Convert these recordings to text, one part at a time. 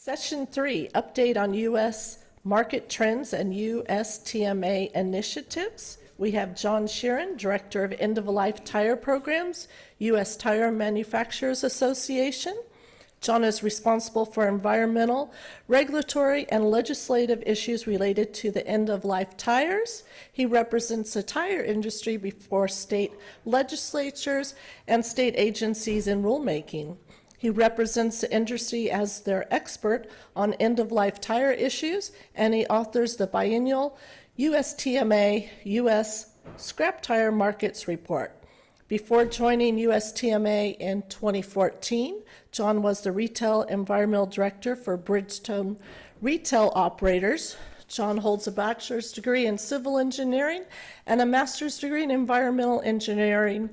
Session 3, update on U.S. market trends and USTMA initiatives. We have John Sheerin, Director of End-of-Life Tire Programs, U.S. Tire Manufacturers Association. John is responsible for environmental, regulatory, and legislative issues related to the end-of-life tires. He represents the tire industry before state legislatures and state agencies in rulemaking. He represents the industry as their expert on end-of-life tire issues, and he authors the biennial USTMA U.S. Scrap Tire Markets Report. Before joining USTMA in 2014, John was the Retail Environmental Director for Bridgestone Retail Operators. John holds a bachelor's degree in civil engineering and a master's degree in environmental engineering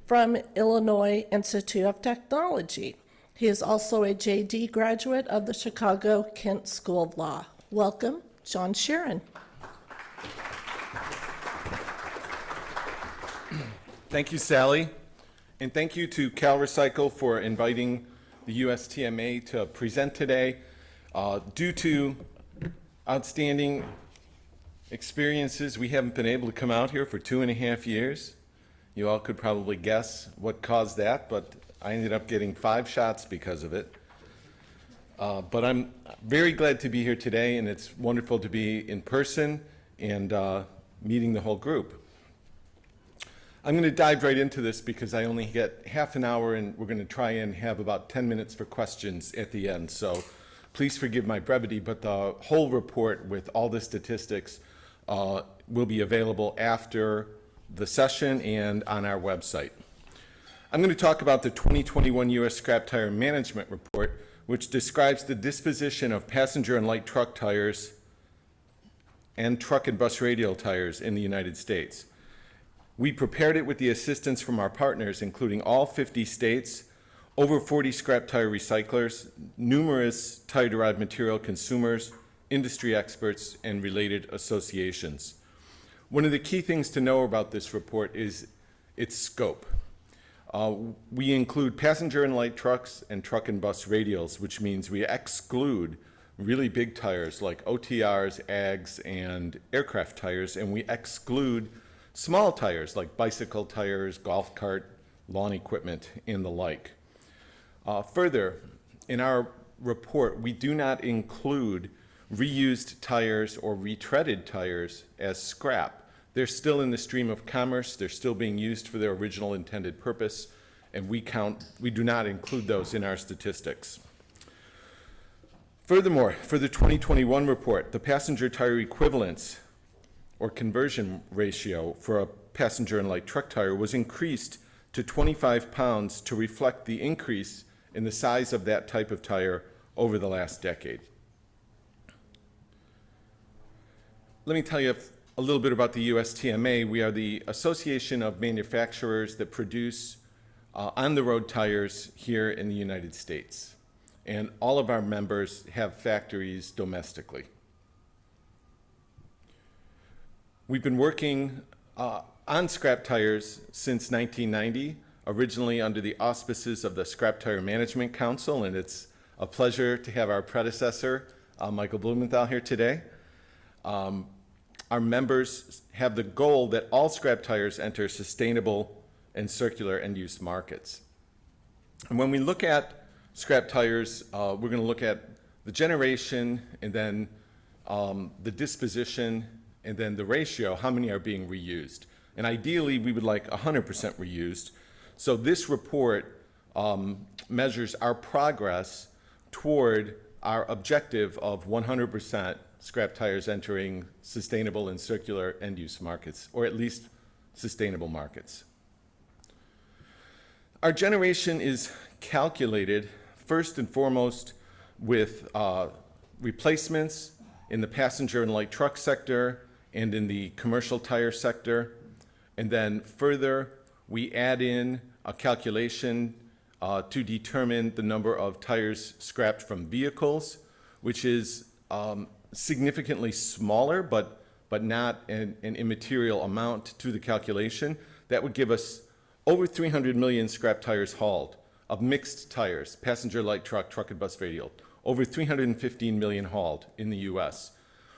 from Illinois Institute of Technology. He is also a JD graduate of the Chicago-Kent School of Law. Welcome, John Sheerin. Thank you, Sally, and thank you to CalRecycle for inviting the USTMA to present today. Due to outstanding experiences, we haven't been able to come out here for 2.5 years. You all could probably guess what caused that, but I ended up getting 5 shots because of it. But I'm very glad to be here today, and it's wonderful to be in person and meeting the whole group. I'm going to dive right into this because I only get half an hour, and we're going to try and have about 10 minutes for questions at the end. So please forgive my brevity, but the whole report with all the statistics will be available after the session and on our website. I'm going to talk about the 2021 U.S. Scrap Tire Management Report, which describes the disposition of passenger and light truck tires and truck and bus radial tires in the United States. We prepared it with the assistance from our partners, including all 50 states, over 40 scrap tire recyclers, numerous tire-derived material consumers, industry experts, and related associations. One of the key things to know about this report is its scope. We include passenger and light trucks and truck and bus radials, which means we exclude really big tires like OTRs, AGs, and aircraft tires, and we exclude small tires like bicycle tires, golf cart, lawn equipment, and the like. Further, in our report, we do not include reused tires or retreaded tires as scrap. They're still in the stream of commerce. They're still being used for their original intended purpose, and we do not include those in our statistics. Furthermore, for the 2021 report, the passenger tire equivalence or conversion ratio for a passenger and light truck tire was increased to 25 pounds to reflect the increase in the size of that type of tire over the last decade. Let me tell you a little bit about the USTMA. We are the association of manufacturers that produce on-the-road tires here in the United States. And all of our members have factories domestically. We've been working on scrap tires since 1990, originally under the auspices of the Scrap Tire Management Council, and it's a pleasure to have our predecessor, Michael Blumenthal, here today. Our members have the goal that all scrap tires enter sustainable and circular end-use markets. And when we look at scrap tires, we're going to look at the generation and then the disposition and then the ratio, how many are being reused. And ideally, we would like 100% reused. So this report measures our progress toward our objective of 100% scrap tires entering sustainable and circular end-use markets, or at least sustainable markets. Our generation is calculated first and foremost with replacements in the passenger and light truck sector and in the commercial tire sector. And then further, we add in a calculation to determine the number of tires scrapped from vehicles, which is significantly smaller, but not an immaterial amount to the calculation. That would give us over 300 million scrap tires hauled of mixed tires, passenger light truck, truck and bus radial, over 315 million hauled in the US.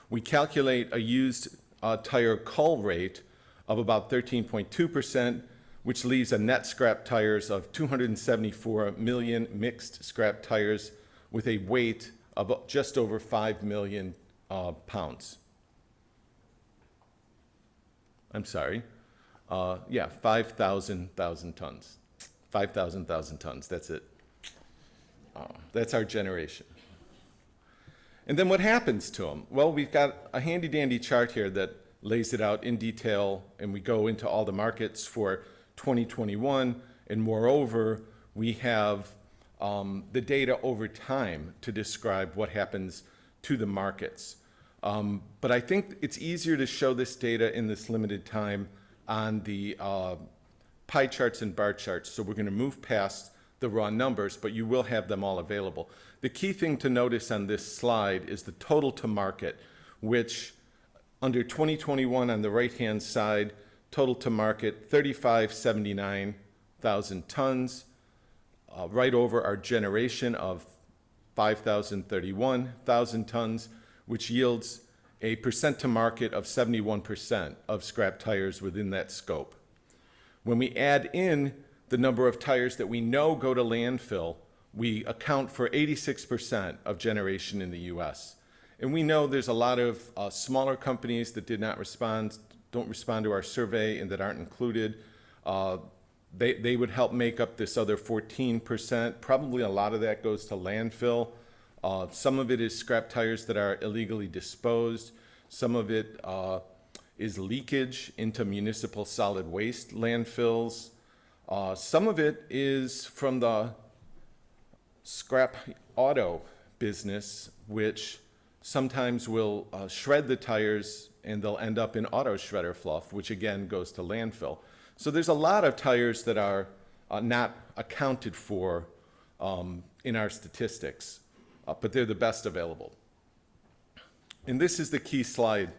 We calculate a used tire cull rate of about 13.2%, which leaves a net scrap tires of 274 million mixed scrap tires with a weight of just over 5 million pounds. I'm sorry. Yeah, 5,000 tons. 5,000 tons, that's it. That's our generation. And then what happens to them? Well, we've got a handy dandy chart here that lays it out in detail, and we go into all the markets for 2021, and moreover, we have the data over time to describe what happens to the markets. But I think it's easier to show this data in this limited time on the pie charts and bar charts, so we're going to move past the raw numbers, but you will have them all available. The key thing to notice on this slide is the total to market, which under 2021 on the right-hand side, total to market 3579,000 tons, right over our generation of 5,031,000 tons, which yields a percent to market of 71% of scrap tires within that scope. When we add in the number of tires that we know go to landfill, we account for 86% of generation in the US. And we know there's a lot of smaller companies that don't respond to our survey and that aren't included. They would help make up this other 14%. Probably a lot of that goes to landfill. Some of it is scrap tires that are illegally disposed. Some of it is leakage into municipal solid waste landfills. Some of it is from the scrap auto business, which sometimes will shred the tires and they'll end up in auto shredder fluff, which again goes to landfill. So there's a lot of tires that are not accounted for in our statistics, but they're the best available. And this is the key slide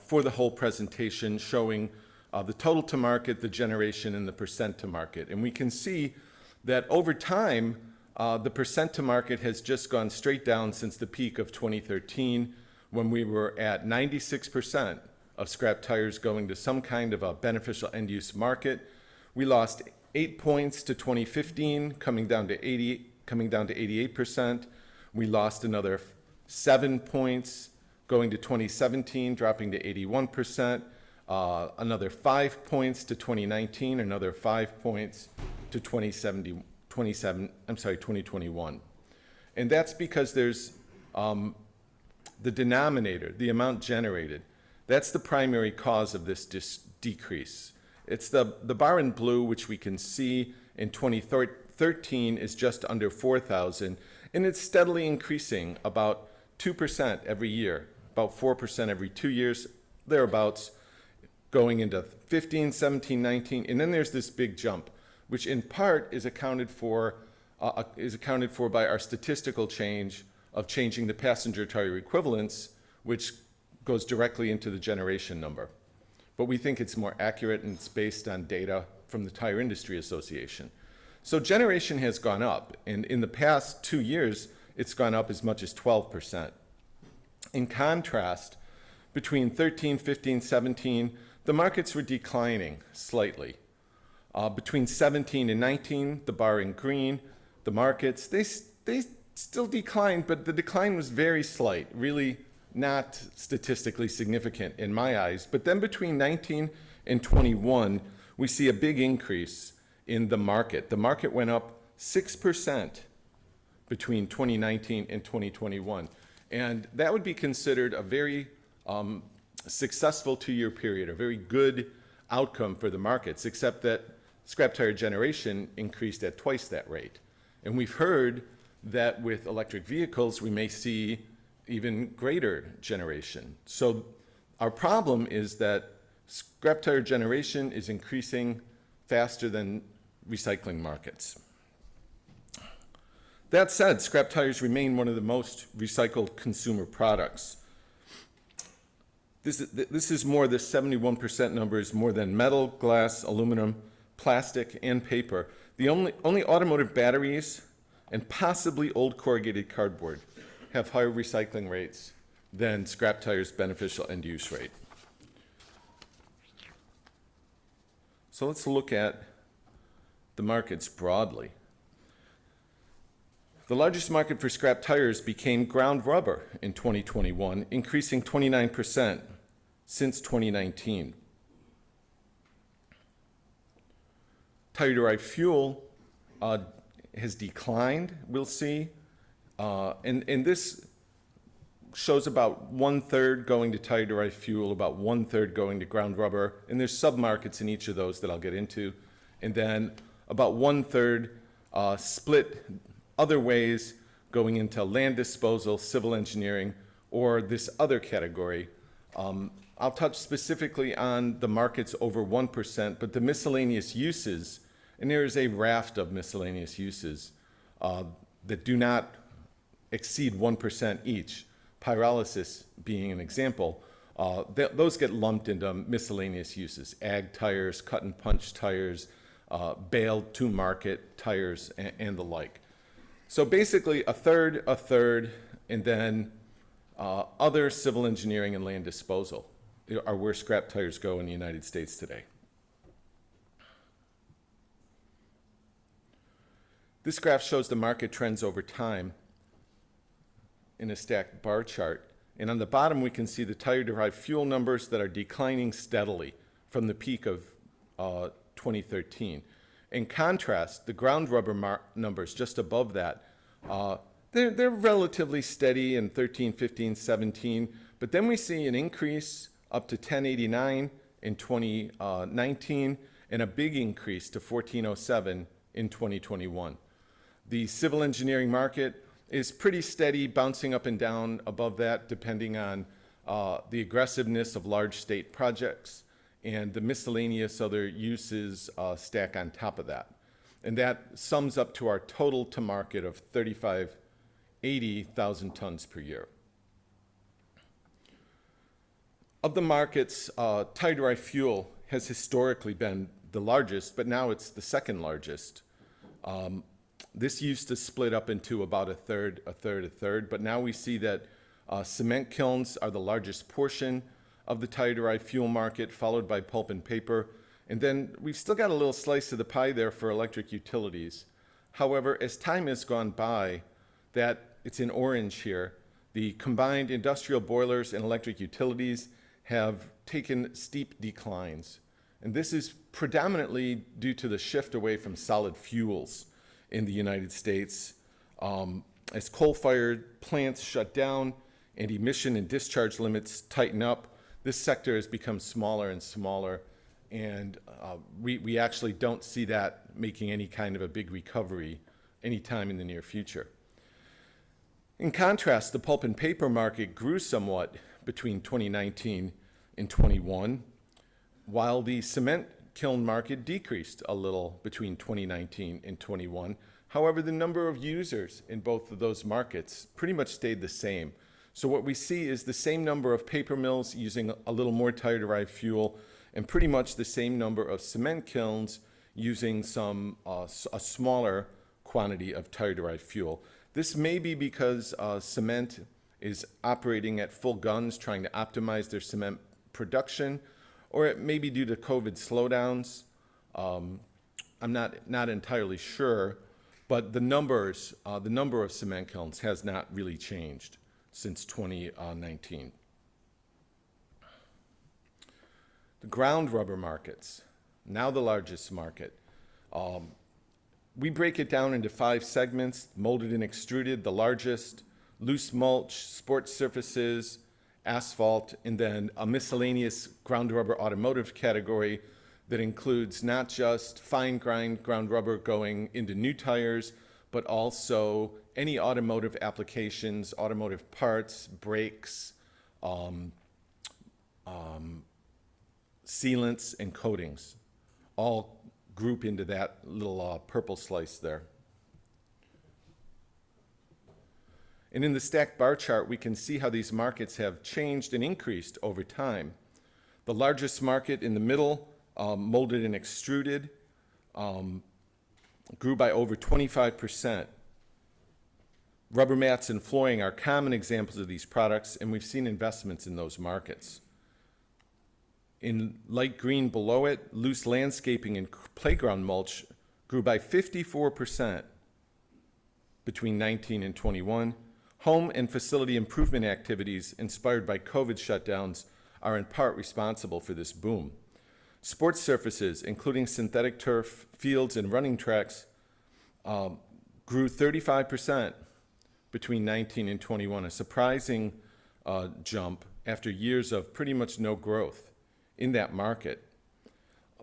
for the whole presentation, showing the total to market, the generation, and the percent to market. And we can see that over time, the percent to market has just gone straight down since the peak of 2013, when we were at 96% of scrap tires going to some kind of a beneficial end-use market. We lost 8 points to 2015, coming down to 88%. We lost another 7 points going to 2017, dropping to 81%. Another 5 points to 2019, another 5 points to 2021. And that's because there's the denominator, the amount generated. That's the primary cause of this decrease. It's the bar in blue, which we can see in 2013 is just under 4,000, and it's steadily increasing about 2% every year, about 4% every 2 years, thereabouts, going into 15, 17, 19, and then there's this big jump, which in part is accounted for by our statistical change of changing the passenger tire equivalence, which goes directly into the generation number. But we think it's more accurate, and it's based on data from the Tire Industry Association. So generation has gone up, and in the past 2 years, it's gone up as much as 12%. In contrast, between 13, 15, 17, the markets were declining slightly. Between 17 and 19, the bar in green, the markets, they still declined, but the decline was very slight, really not statistically significant in my eyes. But then between 19 and 21, we see a big increase in the market. The market went up 6% between 2019 and 2021. And that would be considered a very successful 2-year period, a very good outcome for the markets, except that scrap tire generation increased at twice that rate. And we've heard that with electric vehicles, we may see even greater generation. So our problem is that scrap tire generation is increasing faster than recycling markets. That said, scrap tires remain one of the most recycled consumer products. This is more, the 71% number is more than metal, glass, aluminum, plastic, and paper. The only automotive batteries and possibly old corrugated cardboard have higher recycling rates than scrap tires' beneficial end-use rate. So let's look at the markets broadly. The largest market for scrap tires became ground rubber in 2021, increasing 29% since 2019. Tire-derived fuel has declined, we'll see, and this shows about 1/3 going to tire-derived fuel, about 1/3 going to ground rubber, and there's sub-markets in each of those that I'll get into, and then about 1/3 split other ways going into land disposal, civil engineering, or this other category. I'll touch specifically on the markets over 1%, but the miscellaneous uses, and there is a raft of miscellaneous uses that do not exceed 1% each, pyrolysis being an example. Those get lumped into miscellaneous uses, ag tires, cut and punch tires, baled to market tires, and the like. So basically a third, and then other civil engineering and land disposal are where scrap tires go in the United States today. This graph shows the market trends over time in a stacked bar chart. And on the bottom, we can see the tire-derived fuel numbers that are declining steadily from the peak of 2013. In contrast, the ground rubber numbers just above that, they're relatively steady in 13, 15, 17, but then we see an increase up to 1089 in 2019 and a big increase to 1407 in 2021. The civil engineering market is pretty steady, bouncing up and down above that depending on the aggressiveness of large state projects, and the miscellaneous other uses stack on top of that. And that sums up to our total to market of 80,000 tons per year. Of the markets, tire-derived fuel has historically been the largest, but now it's the second largest. This used to split up into about a third, but now we see that cement kilns are the largest portion of the tire-derived fuel market, followed by pulp and paper. And then we've still got a little slice of the pie there for electric utilities. However, as time has gone by, it's in orange here, the combined industrial boilers and electric utilities have taken steep declines. And this is predominantly due to the shift away from solid fuels in the United States. As coal-fired plants shut down and emission and discharge limits tighten up, this sector has become smaller and smaller, and we actually don't see that making any kind of a big recovery anytime in the near future. In contrast, the pulp and paper market grew somewhat between 2019 and 21, while the cement kiln market decreased a little between 2019 and 21. However, the number of users in both of those markets pretty much stayed the same. So what we see is the same number of paper mills using a little more tire-derived fuel, and pretty much the same number of cement kilns using a smaller quantity of tire-derived fuel. This may be because cement is operating at full guns, trying to optimize their cement production, or it may be due to COVID slowdowns. I'm not entirely sure, but the number of cement kilns has not really changed since 2019. The ground rubber markets, now the largest market. We break it down into 5 segments: molded and extruded, the largest, loose mulch, sports surfaces, asphalt, and then a miscellaneous ground rubber automotive category that includes not just fine grind ground rubber going into new tires, but also any automotive applications, automotive parts, brakes, sealants, and coatings, all group into that little purple slice there. And in the stacked bar chart, we can see how these markets have changed and increased over time. The largest market in the middle, molded and extruded, grew by over 25% Rubber mats and flooring are common examples of these products, and we've seen investments in those markets. In light green below it, loose landscaping and playground mulch grew by 54% between 19 and 21. Home and facility improvement activities inspired by COVID shutdowns are in part responsible for this boom. Sports surfaces, including synthetic turf, fields, and running tracks, grew 35% between 19 and 21, a surprising jump after years of pretty much no growth in that market.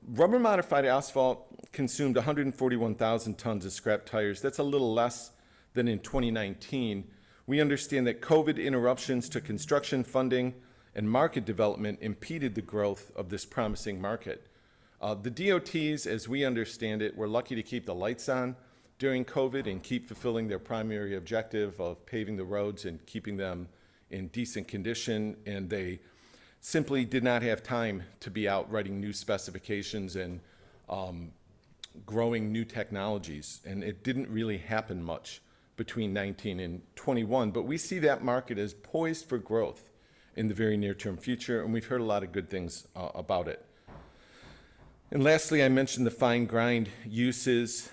Rubber modified asphalt consumed 141,000 tons of scrap tires. That's a little less than in 2019. We understand that COVID interruptions to construction funding and market development impeded the growth of this promising market. The DOTs, as we understand it, were lucky to keep the lights on during COVID and keep fulfilling their primary objective of paving the roads and keeping them in decent condition, and they simply did not have time to be out writing new specifications and growing new technologies, and it didn't really happen much between 19 and 21, but we see that market as poised for growth in the very near-term future, and we've heard a lot of good things about it. And lastly, I mentioned the fine grind uses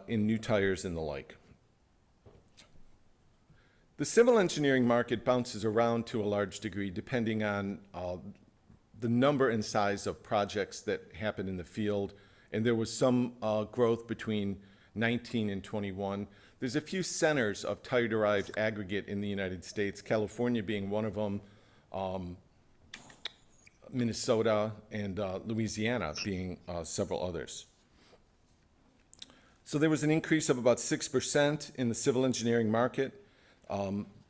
in new tires and the like. The civil engineering market bounces around to a large degree depending on the number and size of projects that happen in the field, and there was some growth between 19 and 21. There's a few centers of tire-derived aggregate in the United States, California being one of them, Minnesota, and Louisiana being several others. So there was an increase of about 6% in the civil engineering market.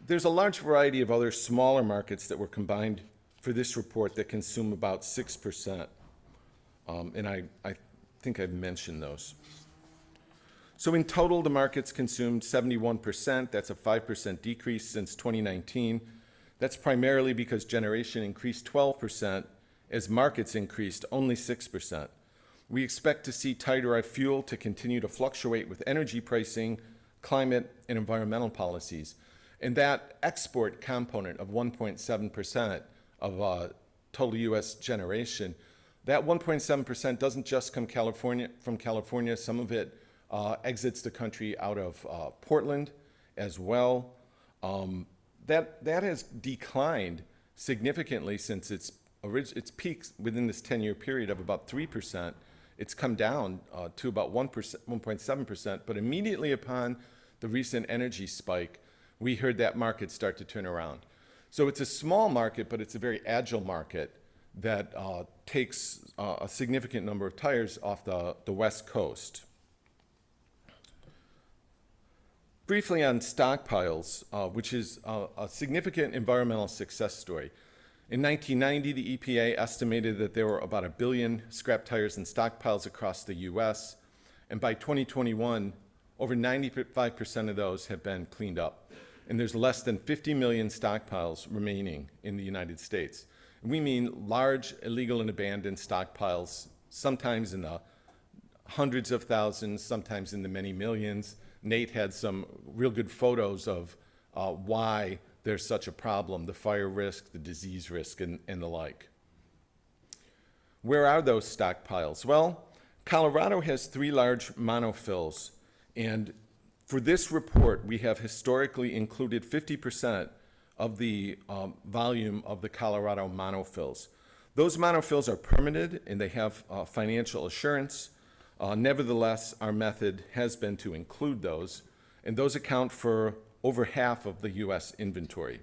There's a large variety of other smaller markets that were combined for this report that consume about 6%. And I think I've mentioned those. So in total, the markets consumed 71%. That's a 5% decrease since 2019. That's primarily because generation increased 12% as markets increased only 6%. We expect to see tire-derived fuel to continue to fluctuate with energy pricing, climate, and environmental policies. And that export component of 1.7% of total U.S. generation, that 1.7% doesn't just come from California. Some of it exits the country out of Portland as well. That has declined significantly since its peaks within this 10-year period of about 3%. It's come down to about 1.7%, but immediately upon the recent energy spike, we heard that market start to turn around. So it's a small market, but it's a very agile market that takes a significant number of tires off the West Coast. Briefly on stockpiles, which is a significant environmental success story. In 1990, the EPA estimated that there were about 1 billion scrap tires in stockpiles across the U.S., and by 2021, over 95% of those have been cleaned up. And there's less than 50 million stockpiles remaining in the United States. And we mean large, illegal, and abandoned stockpiles, sometimes in the hundreds of thousands, sometimes in the many millions. Nate had some real good photos of why there's such a problem, the fire risk, the disease risk, and the like. Where are those stockpiles? Well, Colorado has 3 large monofills, and for this report, we have historically included 50% of the volume of the Colorado monofills. Those monofills are permitted, and they have financial assurance. Nevertheless, our method has been to include those, and those account for over half of the U.S. inventory.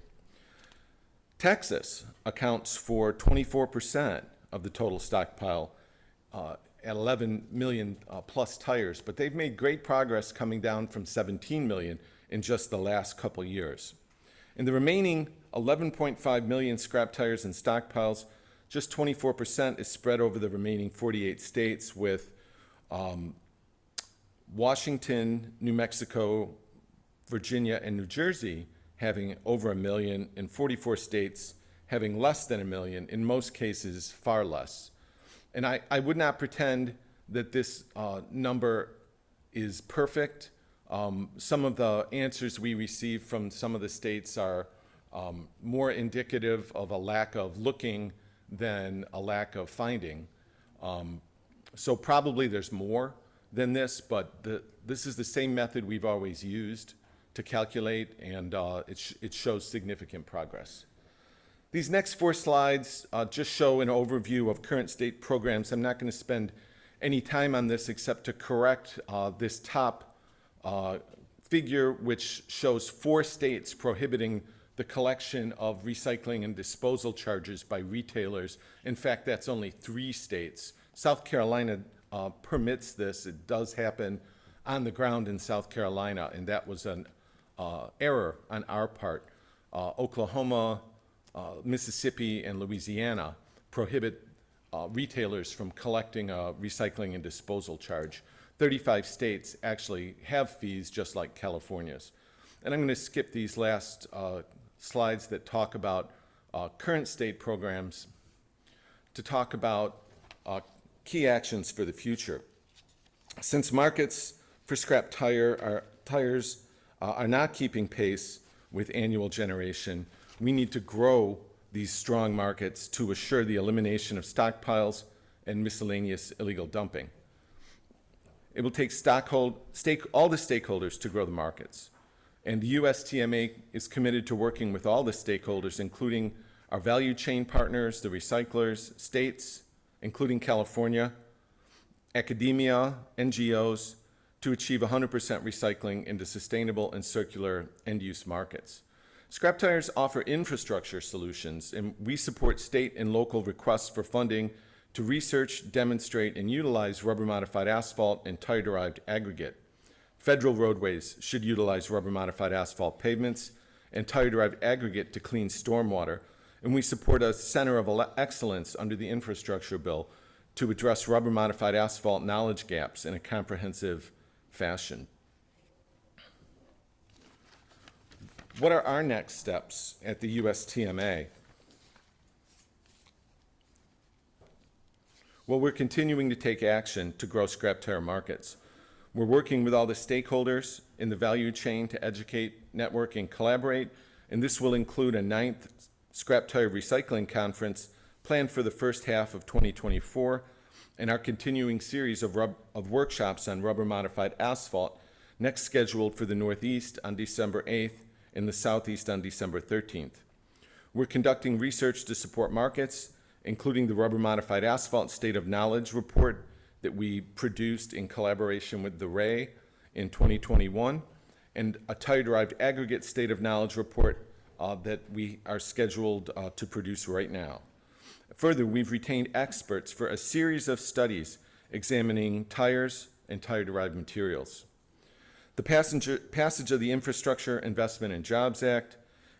Texas accounts for 24% of the total stockpile at 11 million plus tires, but they've made great progress coming down from 17 million in just the last couple years. In the remaining 11.5 million scrap tires and stockpiles, just 24% is spread over the remaining 48 states, with Washington, New Mexico, Virginia, and New Jersey having over 1 million, and 44 states having less than 1 million, in most cases far less. And I would not pretend that this number is perfect Some of the answers we receive from some of the states are more indicative of a lack of looking than a lack of finding. So probably there's more than this, but this is the same method we've always used to calculate, and it shows significant progress. These next 4 slides just show an overview of current state programs. I'm not going to spend any time on this except to correct this top figure, which shows 4 states prohibiting the collection of recycling and disposal charges by retailers. In fact, that's only 3 states. South Carolina permits this. It does happen on the ground in South Carolina, and that was an error on our part. Oklahoma, Mississippi, and Louisiana prohibit retailers from collecting a recycling and disposal charge. 35 states actually have fees just like California's. And I'm going to skip these last slides that talk about current state programs to talk about key actions for the future. Since markets for scrap tires are not keeping pace with annual generation, we need to grow these strong markets to assure the elimination of stockpiles and miscellaneous illegal dumping. It will take all the stakeholders to grow the markets. And the USTMA is committed to working with all the stakeholders, including our value chain partners, the recyclers, states, including California, academia, NGOs, to achieve 100% recycling into sustainable and circular end-use markets. Scrap tires offer infrastructure solutions, and we support state and local requests for funding to research, demonstrate, and utilize rubber-modified asphalt and tire-derived aggregate. Federal roadways should utilize rubber-modified asphalt pavements and tire-derived aggregate to clean stormwater, and we support a center of excellence under the infrastructure bill to address rubber-modified asphalt knowledge gaps in a comprehensive fashion. What are our next steps at the USTMA? Well, we're continuing to take action to grow scrap tire markets. We're working with all the stakeholders in the value chain to educate, network, and collaborate, and this will include a 9th Scrap Tire Recycling Conference planned for the first half of 2024, and our continuing series of workshops on rubber-modified asphalt, next scheduled for the Northeast on December 8th and the Southeast on December 13th. We're conducting research to support markets, including the Rubber-Modified Asphalt State of Knowledge report that we produced in collaboration with the RAE in 2021, and a tire-derived aggregate State of Knowledge report that we are scheduled to produce right now. Further, we've retained experts for a series of studies examining tires and tire-derived materials. The passage of the Infrastructure Investment and Jobs Act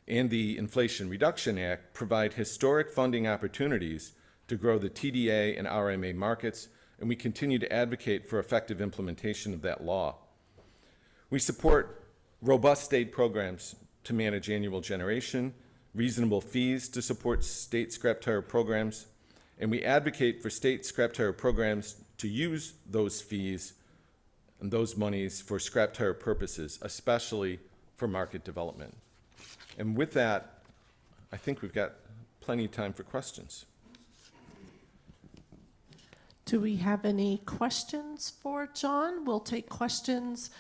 and the Inflation Reduction Act provide historic funding opportunities to grow the TDA and RMA markets, and we continue to advocate for effective implementation of that law. We support robust state programs to manage annual generation, reasonable fees to support state scrap tire programs, and we advocate for state scrap tire programs to use those fees and those monies for scrap tire purposes, especially for market development. And with that, I think we've got plenty of time for questions. Do we have any questions for John? We'll take questions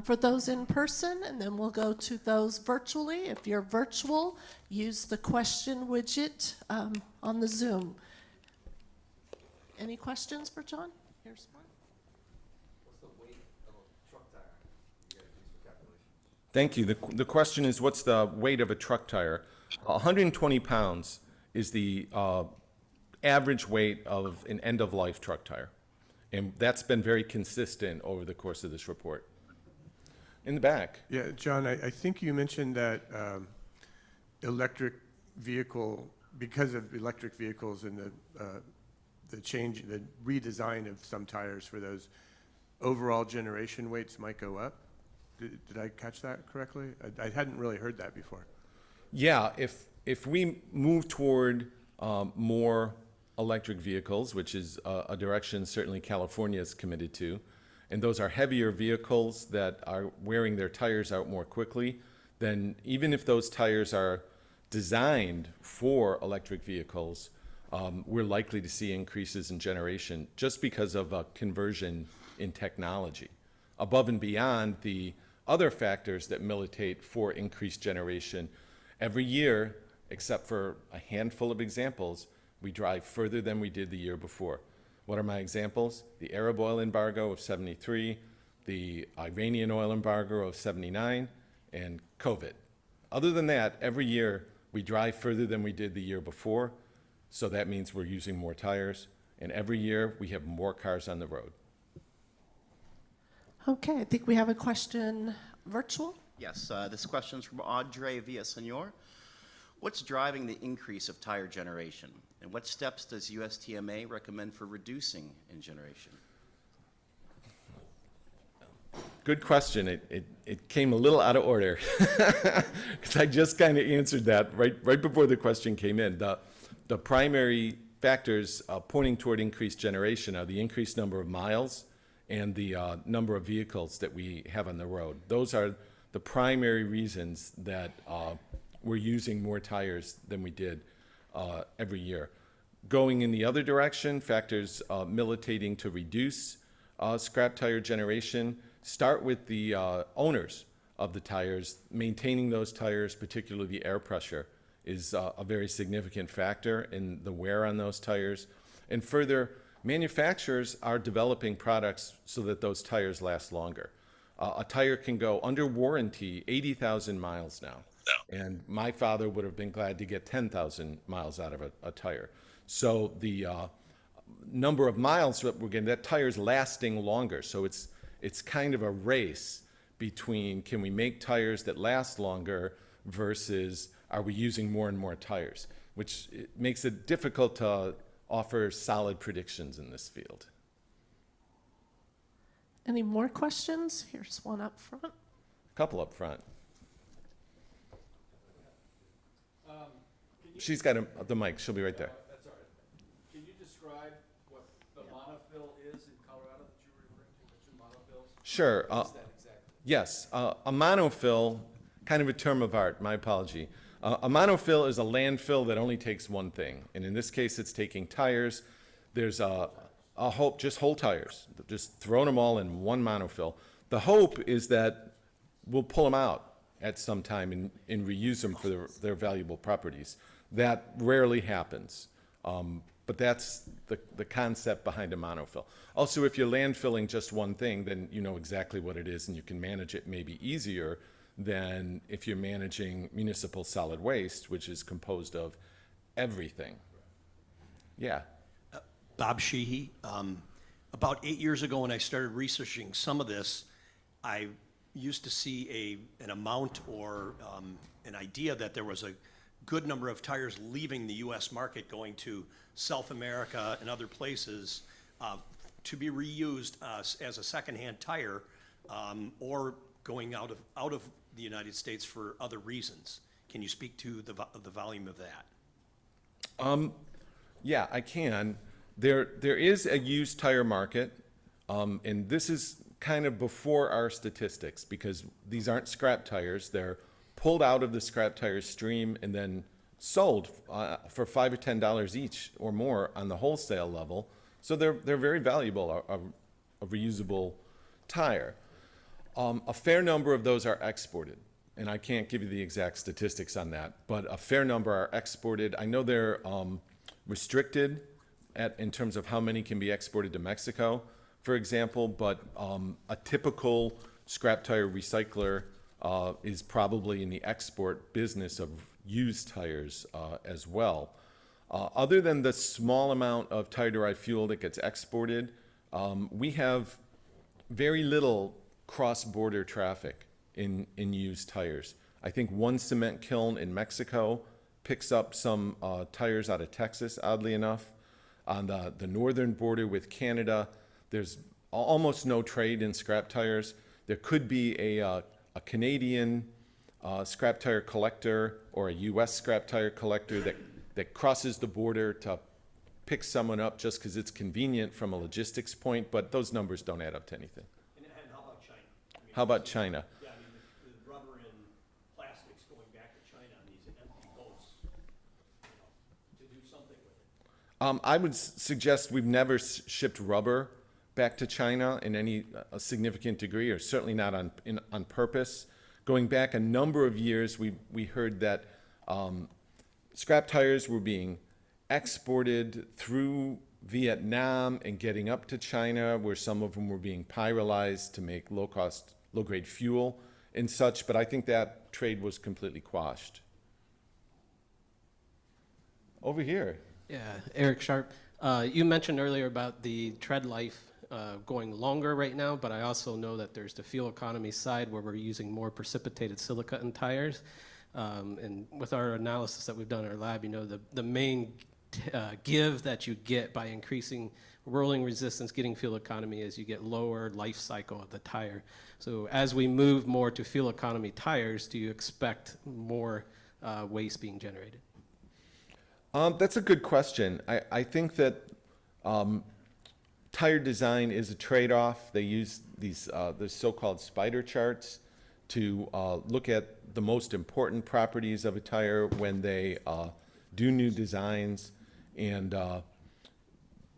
for those in person, and then we'll go to those virtually. If you're virtual, use the question widget on the Zoom. Any questions for John? Here's one. What's the weight of a truck tire you gotta use for calculation? Thank you. The question is, what's the weight of a truck tire? 120 pounds is the average weight of an end-of-life truck tire. And that's been very consistent over the course of this report. In the back. Yeah, John, I think you mentioned that electric vehicle, because of electric vehicles and the redesign of some tires for those, overall generation weights might go up. Did I catch that correctly? I hadn't really heard that before. Yeah, if we move toward more electric vehicles, which is a direction certainly California is committed to, and those are heavier vehicles that are wearing their tires out more quickly, then even if those tires are designed for electric vehicles, we're likely to see increases in generation just because of a conversion in technology. Above and beyond the other factors that militate for increased generation, every year, except for a handful of examples, we drive further than we did the year before. What are my examples? The Arab oil embargo of '73, the Iranian oil embargo of '79, and COVID. Other than that, every year we drive further than we did the year before, so that means we're using more tires, and every year we have more cars on the road. Okay, I think we have a question virtual. Yes, this question's from Audrey Villasenor. What's driving the increase of tire generation, and what steps does USTMA recommend for reducing in generation? Good question. It came a little out of order because I just kind of answered that right before the question came in. The primary factors pointing toward increased generation are the increased number of miles and the number of vehicles that we have on the road. Those are the primary reasons that we're using more tires than we did every year. Going in the other direction, factors militating to reduce scrap tire generation start with the owners of the tires. Maintaining those tires, particularly the air pressure, is a very significant factor in the wear on those tires. And further, manufacturers are developing products so that those tires last longer. A tire can go under warranty 80,000 miles now. And my father would have been glad to get 10,000 miles out of a tire. So the number of miles that we're getting, that tire's lasting longer. So it's kind of a race between can we make tires that last longer versus are we using more and more tires, which it makes it difficult to offer solid predictions in this field. Any more questions? Here's one up front. A couple up front. She's got the mic. She'll be right there. That's all right. Can you describe what the monofill is in Colorado that you were referring to, the two monofills? Sure. What is that exactly? Yes, a monofill, kind of a term of art, my apology. A monofill is a landfill that only takes one thing, and in this case, it's taking tires. There's a hope, just whole tires, just throwing them all in one monofill. The hope is that we'll pull them out at some time and reuse them for their valuable properties. That rarely happens, but that's the concept behind a monofill. Also, if you're landfilling just one thing, then you know exactly what it is and you can manage it maybe easier than if you're managing municipal solid waste, which is composed of everything. Yeah. Bob Sheehy. About 8 years ago when I started researching some of this, I used to see an amount or an idea that there was a good number of tires leaving the U.S. market going to South America and other places to be reused as a secondhand tire or going out of the United States for other reasons. Can you speak to the volume of that? Yeah, I can. There is a used tire market, and this is kind of before our statistics because these aren't scrap tires. They're pulled out of the scrap tire stream and then sold for $5 or $10 each or more on the wholesale level. So they're very valuable, a reusable tire. A fair number of those are exported, and I can't give you the exact statistics on that, but a fair number are exported. I know they're restricted in terms of how many can be exported to Mexico, for example, but a typical scrap tire recycler is probably in the export business of used tires as well. Other than the small amount of tire-derived fuel that gets exported, we have very little cross-border traffic in used tires. I think one cement kiln in Mexico picks up some tires out of Texas, oddly enough. On the northern border with Canada, there's almost no trade in scrap tires. There could be a Canadian scrap tire collector or a U.S. scrap tire collector that crosses the border to pick someone up just because it's convenient from a logistics point, but those numbers don't add up to anything. How about China? Yeah, I mean, the rubber and plastics going back to China on these empty boats, to do something with it. I would suggest we've never shipped rubber back to China in any significant degree, or certainly not on purpose. Going back a number of years, we heard that scrap tires were being exported through Vietnam and getting up to China, where some of them were being pyrolyzed to make low-grade fuel and such, but I think that trade was completely quashed. Over here. Yeah, Eric Sharp. You mentioned earlier about the tread life going longer right now, but I also know that there's the fuel economy side where we're using more precipitated silica in tires. And with our analysis that we've done in our lab, the main give that you get by increasing rolling resistance, getting fuel economy, is you get lower life cycle of the tire. So as we move more to fuel economy tires, do you expect more waste being generated? That's a good question. I think that tire design is a trade-off. They use these the so-called spider charts to look at the most important properties of a tire when they do new designs. And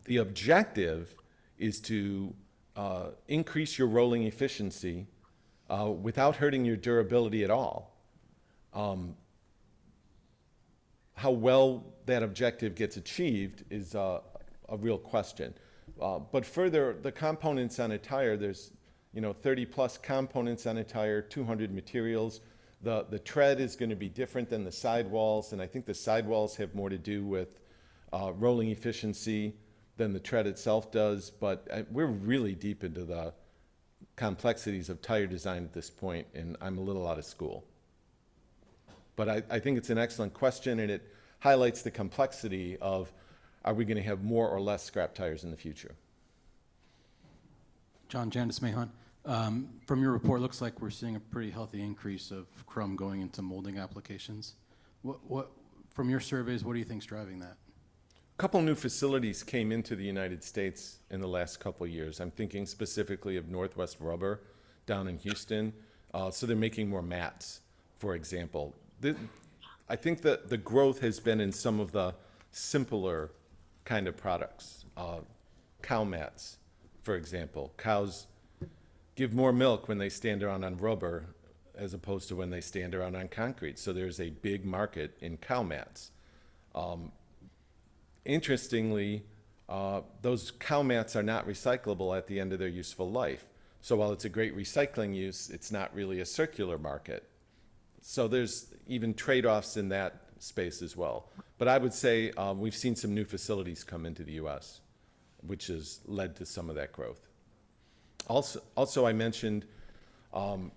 the objective is to increase your rolling efficiency without hurting your durability at all. How well that objective gets achieved is a real question. But further, the components on a tire, there's 30 plus components on a tire, 200 materials. The tread is going to be different than the sidewalls, and I think the sidewalls have more to do with rolling efficiency than the tread itself does. But we're really deep into the complexities of tire design at this point, and I'm a little out of school. But I think it's an excellent question, and it highlights the complexity of, are we going to have more or less scrap tires in the future? John Jandis Mahon. From your report, looks like we're seeing a pretty healthy increase of chrome going into molding applications. From your surveys, what do you think is driving that? A couple new facilities came into the United States in the last couple of years. I'm thinking specifically of Northwest Rubber down in Houston. So they're making more mats, for example. I think that the growth has been in some of the simpler kind of products. Cow mats, for example. Cows give more milk when they stand around on rubber as opposed to when they stand around on concrete. So there's a big market in cow mats. Interestingly, those cow mats are not recyclable at the end of their useful life. So while it's a great recycling use, it's not really a circular market. So there's even trade-offs in that space as well. But I would say we've seen some new facilities come into the U.S., which has led to some of that growth. Also I mentioned, well,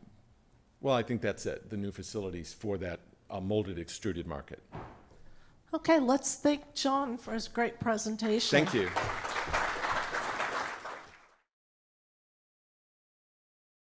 I think that's it, the new facilities for that molded extruded market. Okay, let's thank John for his great presentation. Thank you.